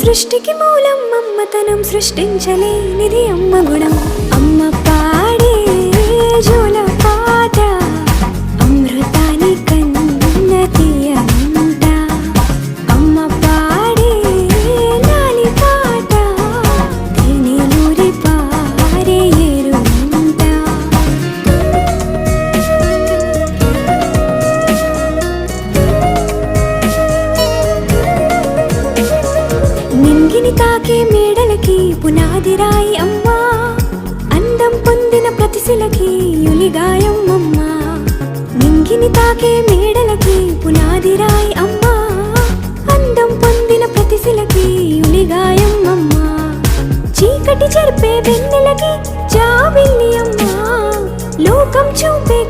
సృష్టికి మూలం అమ్మతనం, సృష్టించలేనిది అమ్మ గుణం. అమ్మ పాడే జోల పాట అమృతాని కన్న తీయంట. అమ్మ పాడే లాలి పాట తేనెలూరి పారే ఏరుంట. నింగిని తాకే మేడలకి పునాది రాయి అమ్మా, అందం పొందిన ప్రతిశిలకి యులిగాయం అమ్మా. నింగిని తాకే మేడలకి పునాది రాయి అమ్మా, అందం పొందిన ప్రతిశిలకి యులిగాయం అమ్మా. చీకటి చెరిపే వెన్నెలకి జాబిల్లి అమ్మా, లోకం చూపే